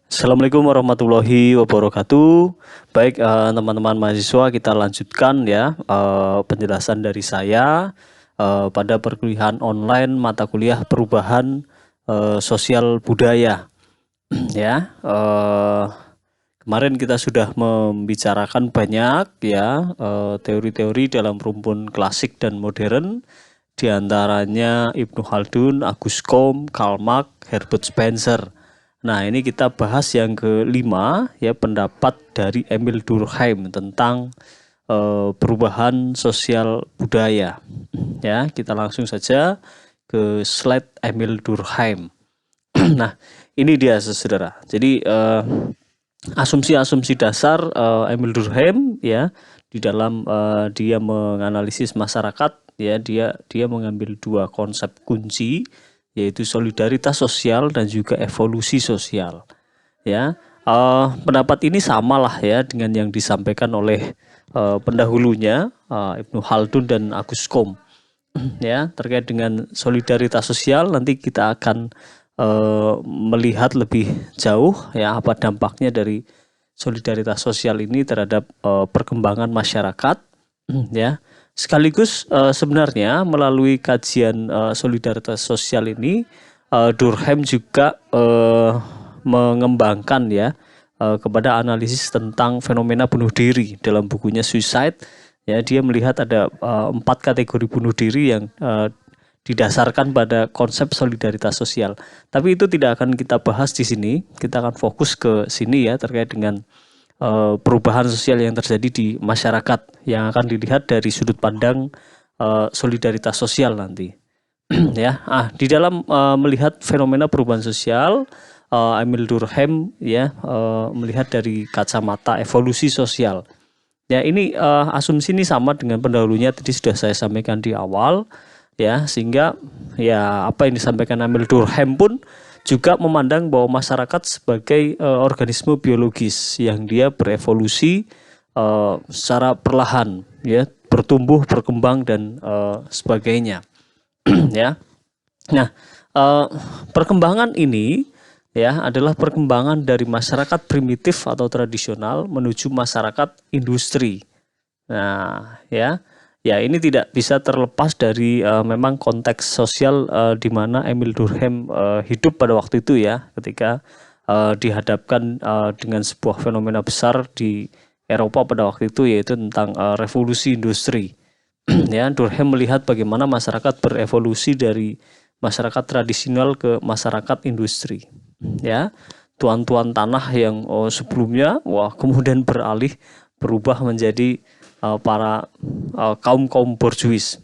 Assalamualaikum warahmatullahi wabarakatuh. Baik, teman-teman mahasiswa, kita lanjutkan ya penjelasan dari saya pada perkuliahan online mata kuliah perubahan sosial budaya. Ya, kemarin kita sudah membicarakan banyak ya teori-teori dalam rumpun klasik dan modern, diantaranya Ibnu Khaldun, Auguste Comte, Karl Marx, Herbert Spencer. Nah, ini kita bahas yang kelima ya, pendapat dari Emil Durkheim tentang perubahan sosial budaya. Ya, kita langsung saja ke slide Emil Durkheim. Nah, ini dia saudara. Jadi asumsi-asumsi dasar Emil Durkheim ya di dalam dia menganalisis masyarakat ya, dia mengambil dua konsep kunci, yaitu solidaritas sosial dan juga evolusi sosial. Ya, pendapat ini samalah ya dengan yang disampaikan oleh pendahulunya Ibnu Khaldun dan Auguste Comte. Ya, terkait dengan solidaritas sosial nanti kita akan melihat lebih jauh ya apa dampaknya dari solidaritas sosial ini terhadap perkembangan masyarakat. Ya, sekaligus sebenarnya melalui kajian solidaritas sosial ini Durkheim juga mengembangkan ya kepada analisis tentang fenomena bunuh diri dalam bukunya Suicide. Ya, dia melihat ada 4 kategori bunuh diri yang didasarkan pada konsep solidaritas sosial. Tapi itu tidak akan kita bahas di sini. Kita akan fokus ke sini ya, terkait dengan perubahan sosial yang terjadi di masyarakat yang akan dilihat dari sudut pandang solidaritas sosial nanti. Ya, di dalam melihat fenomena perubahan sosial, Emil Durkheim ya melihat dari kacamata evolusi sosial. Ya, ini asumsi ini sama dengan pendahulunya tadi sudah saya sampaikan di awal ya, sehingga ya apa yang disampaikan Emil Durkheim pun juga memandang bahwa masyarakat sebagai organisme biologis yang dia berevolusi secara perlahan ya, bertumbuh, berkembang dan sebagainya. Ya. Nah, perkembangan ini ya adalah perkembangan dari masyarakat primitif atau tradisional menuju masyarakat industri. Nah, ya. Ya, ini tidak bisa terlepas dari memang konteks sosial di mana Emil Durkheim hidup pada waktu itu ya, ketika dihadapkan dengan sebuah fenomena besar di Eropa pada waktu itu, yaitu tentang revolusi industri. Ya, Durkheim melihat bagaimana masyarakat berevolusi dari masyarakat tradisional ke masyarakat industri. Ya, tuan-tuan tanah yang sebelumnya kemudian berubah menjadi para kaum borjuis.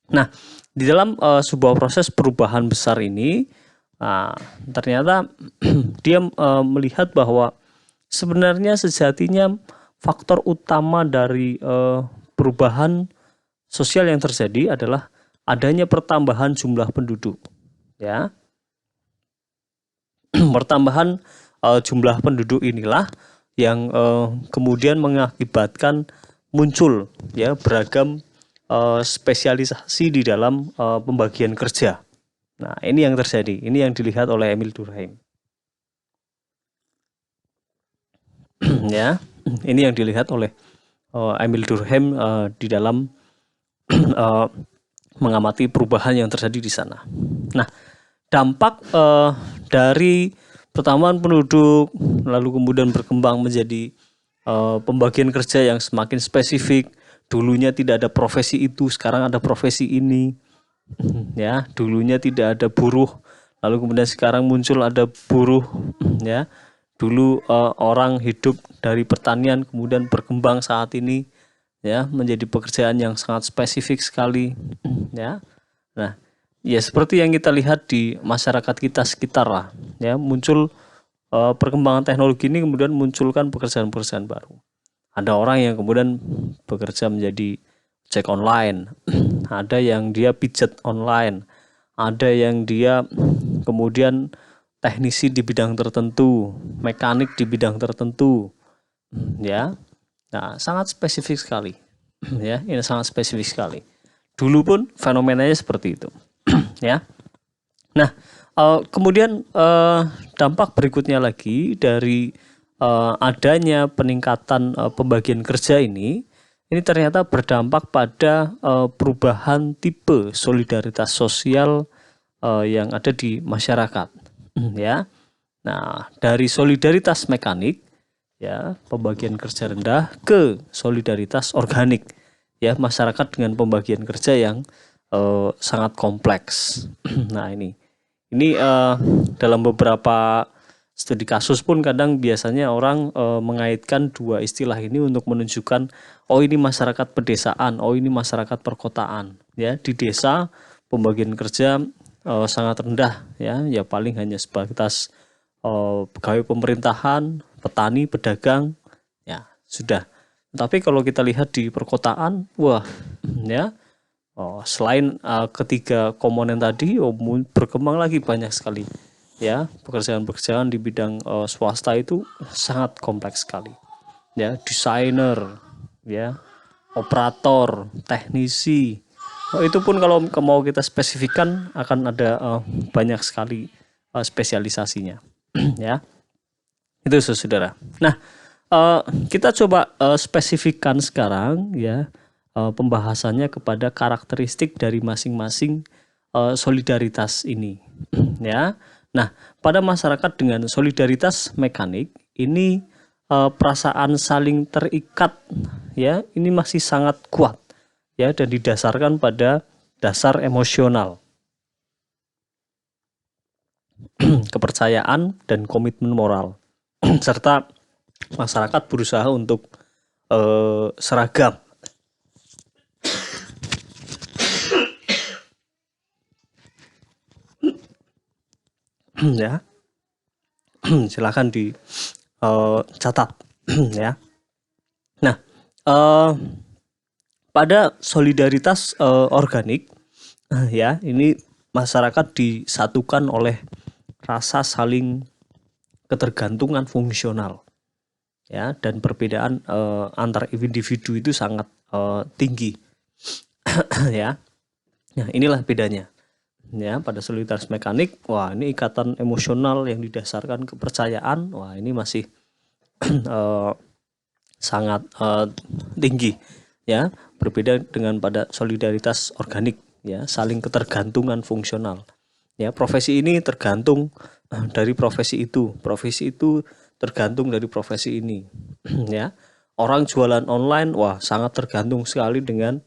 Nah, di dalam sebuah proses perubahan besar ini, ternyata dia melihat bahwa sebenarnya sejatinya faktor utama dari perubahan sosial yang terjadi adalah adanya pertambahan jumlah penduduk. Ya, pertambahan jumlah penduduk inilah yang kemudian mengakibatkan muncul ya beragam spesialisasi di dalam pembagian kerja. Nah, ini yang terjadi, ini yang dilihat oleh Emil Durkheim. Ya, ini yang dilihat oleh Emil Durkheim di dalam mengamati perubahan yang terjadi di sana. Nah, dampak dari pertambahan penduduk lalu kemudian berkembang menjadi pembagian kerja yang semakin spesifik. Dulunya tidak ada profesi itu, sekarang ada profesi ini. Ya, dulunya tidak ada buruh, lalu kemudian sekarang muncul ada buruh. Ya, dulu orang hidup dari pertanian, kemudian berkembang saat ini ya menjadi pekerjaan yang sangat spesifik sekali. Ya, nah, ya seperti yang kita lihat di masyarakat kita sekitar lah, ya muncul perkembangan teknologi ini kemudian munculkan pekerjaan-pekerjaan baru. Ada orang yang kemudian bekerja menjadi ojek online, ada yang dia pijat online, ada yang dia kemudian teknisi di bidang tertentu, mekanik di bidang tertentu, ya. Nah, sangat spesifik sekali, ya. Ini sangat spesifik sekali. Dulu pun fenomenanya seperti itu, ya. Nah, Kemudian dampak berikutnya lagi dari adanya peningkatan pembagian kerja ini ternyata berdampak pada perubahan tipe solidaritas sosial yang ada di masyarakat, ya. Nah, dari solidaritas mekanik, ya, pembagian kerja rendah ke solidaritas organik, ya, masyarakat dengan pembagian kerja yang sangat kompleks. Nah, ini dalam beberapa studi kasus pun kadang biasanya orang mengaitkan dua istilah ini untuk menunjukkan, oh ini masyarakat pedesaan, oh ini masyarakat perkotaan, ya. Di desa pembagian kerja sangat rendah, ya paling hanya sebatas pegawai pemerintahan, petani, pedagang, ya sudah. Tapi kalau kita lihat di perkotaan, wah, ya, selain ketiga komponen tadi, berkembang lagi banyak sekali, ya, pekerjaan-pekerjaan di bidang swasta itu sangat kompleks sekali, ya, desainer, ya, operator, teknisi. Itu pun kalau mau kita spesifikkan akan ada banyak sekali spesialisasinya. Ya, itu saudara. Nah, kita coba spesifikkan sekarang, ya, pembahasannya kepada karakteristik dari masing-masing solidaritas ini. Ya, nah, pada masyarakat dengan solidaritas mekanik ini perasaan saling terikat, ya, ini masih sangat kuat, ya, dan didasarkan pada dasar emosional, kepercayaan dan komitmen moral, serta masyarakat berusaha untuk seragam. Ya, silakan dicatat. Ya. Nah, pada solidaritas organik, ya, ini masyarakat disatukan oleh rasa saling ketergantungan fungsional, ya, dan perbedaan antar individu itu sangat tinggi. Ya. Nah, inilah bedanya. Ya, pada solidaritas mekanik, wah, ini ikatan emosional yang didasarkan kepercayaan, wah, ini masih sangat tinggi, ya, berbeda dengan pada solidaritas organik, ya, saling ketergantungan fungsional, ya, profesi ini tergantung dari profesi itu tergantung dari profesi ini. Ya, orang jualan online, wah, sangat tergantung sekali dengan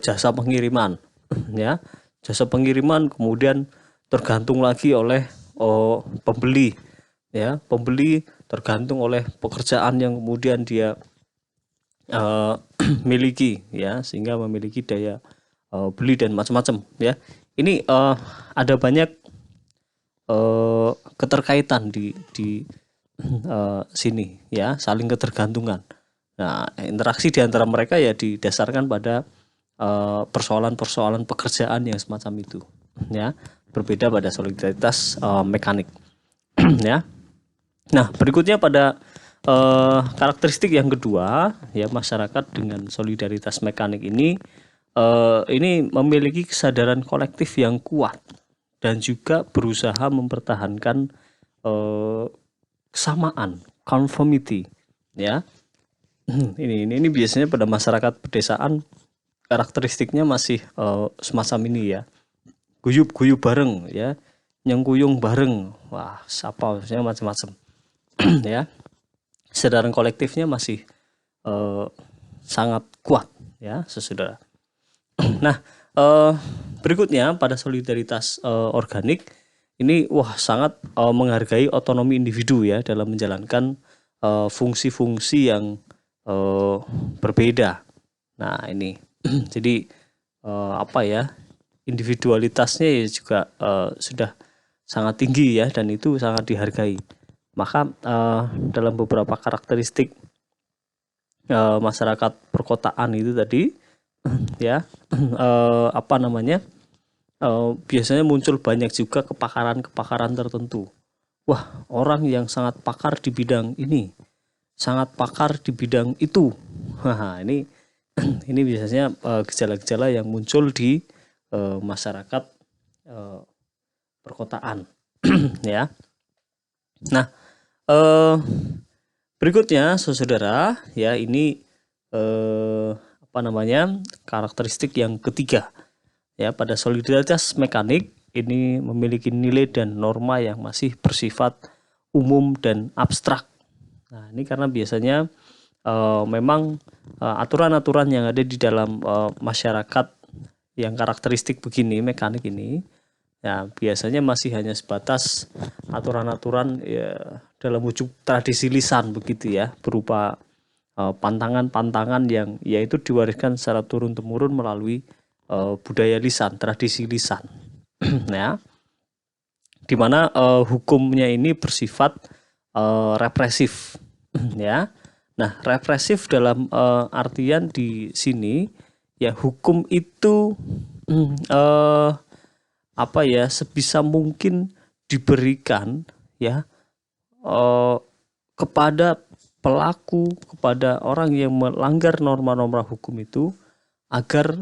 jasa pengiriman, ya, jasa pengiriman, kemudian tergantung lagi oleh pembeli, ya, pembeli tergantung oleh pekerjaan yang kemudian dia miliki, ya, sehingga memiliki daya beli dan macam-macam, ya. Ini ada banyak keterkaitan di sini, ya, saling ketergantungan. Nah, interaksi di antara mereka ya didasarkan pada persoalan-persoalan pekerjaan yang semacam itu, ya, berbeda pada solidaritas mekanik. Ya. Nah, berikutnya pada karakteristik yang kedua, ya, masyarakat dengan solidaritas mekanik ini memiliki kesadaran kolektif yang kuat dan juga berusaha mempertahankan kesamaan, conformity, ya. Ini biasanya pada masyarakat pedesaan karakteristiknya masih semacam ini, ya, guyub bareng, ya, nyengkuyung bareng, wah, siapa maksudnya macam-macam. Ya, kesadaran kolektifnya masih sangat kuat, ya, saudara. Nah, berikutnya pada solidaritas organik ini, wah, sangat menghargai otonomi individu, ya, dalam menjalankan fungsi-fungsi yang berbeda. Nah, ini jadi apa ya, individualitasnya juga sudah sangat tinggi, ya, dan itu sangat dihargai. Maka dalam beberapa karakteristik masyarakat perkotaan itu tadi, ya, apa namanya, biasanya muncul banyak juga kepakaran tertentu. Wah, orang yang sangat pakar di bidang ini, sangat pakar di bidang itu. Wah, ini biasanya gejala-gejala yang muncul di masyarakat perkotaan. Ya. Nah, berikutnya saudara ya, ini karakteristik yang ketiga ya. Pada solidaritas mekanik ini memiliki nilai dan norma yang masih bersifat umum dan abstrak. Nah, ini karena biasanya memang aturan-aturan yang ada di dalam masyarakat yang karakteristik begini, mekanik ini, ya biasanya masih hanya sebatas aturan-aturan ya dalam wujud tradisi lisan begitu ya, berupa pantangan-pantangan yang yaitu diwariskan secara turun-temurun melalui budaya lisan, tradisi lisan. Ya, dimana hukumnya ini bersifat represif. Ya, nah represif dalam artian di sini ya, hukum itu sebisa mungkin diberikan ya kepada pelaku, kepada orang yang melanggar norma-norma hukum itu, agar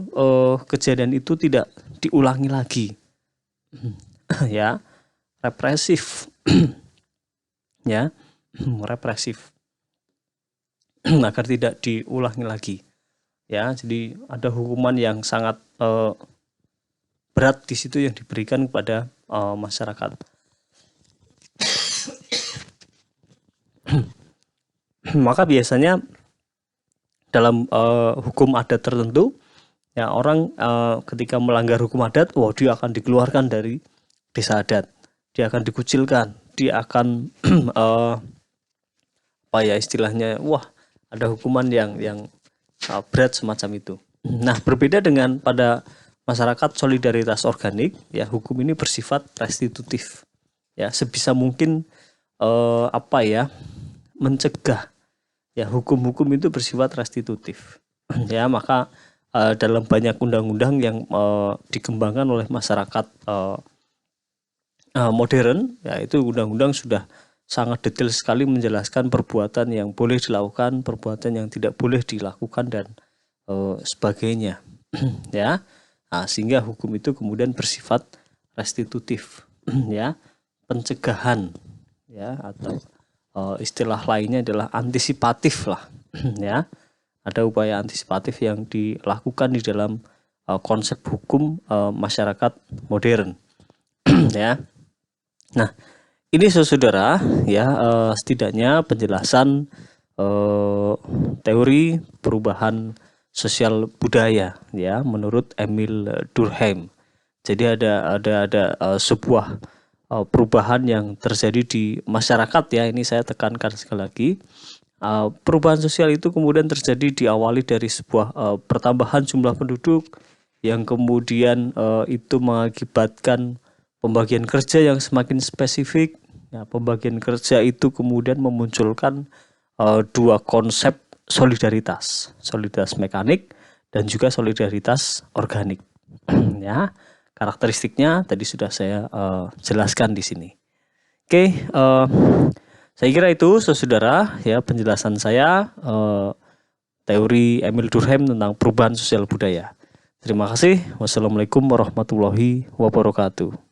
kejadian itu tidak diulangi lagi. Ya, represif. Ya, represif agar tidak diulangi lagi. Ya, jadi ada hukuman yang sangat berat di situ yang diberikan kepada masyarakat. Maka biasanya dalam hukum adat tertentu ya, orang ketika melanggar hukum adat, dia akan dikeluarkan dari desa adat, dia akan dikucilkan, dia akan istilahnya ada hukuman yang berat semacam itu. Nah, berbeda dengan pada masyarakat solidaritas organik ya, hukum ini bersifat restitutif ya, sebisa mungkin mencegah ya, hukum-hukum itu bersifat restitutif. Ya, maka dalam banyak undang-undang yang dikembangkan oleh masyarakat modern ya, itu undang-undang sudah sangat detail sekali menjelaskan perbuatan yang boleh dilakukan, perbuatan yang tidak boleh dilakukan, dan sebagainya. Ya, sehingga hukum itu kemudian bersifat restitutif ya, pencegahan ya, atau istilah lainnya adalah antisipatif lah. Ya, ada upaya antisipatif yang dilakukan di dalam konsep hukum masyarakat modern. Ya, nah ini saudara ya, setidaknya penjelasan teori perubahan sosial budaya ya menurut Emil Durkheim. Jadi ada sebuah perubahan yang terjadi di masyarakat ya. Ini saya tekankan sekali lagi. Perubahan sosial itu kemudian terjadi diawali dari sebuah pertambahan jumlah penduduk yang kemudian itu mengakibatkan pembagian kerja yang semakin spesifik. Ya, pembagian kerja itu kemudian memunculkan dua konsep solidaritas mekanik dan juga solidaritas organik. Ya, karakteristiknya tadi sudah saya jelaskan di sini. Oke, saya kira itu saudara ya penjelasan saya teori Emil Durkheim tentang perubahan sosial budaya. Terima kasih. Wassalamualaikum warahmatullahi wabarakatuh.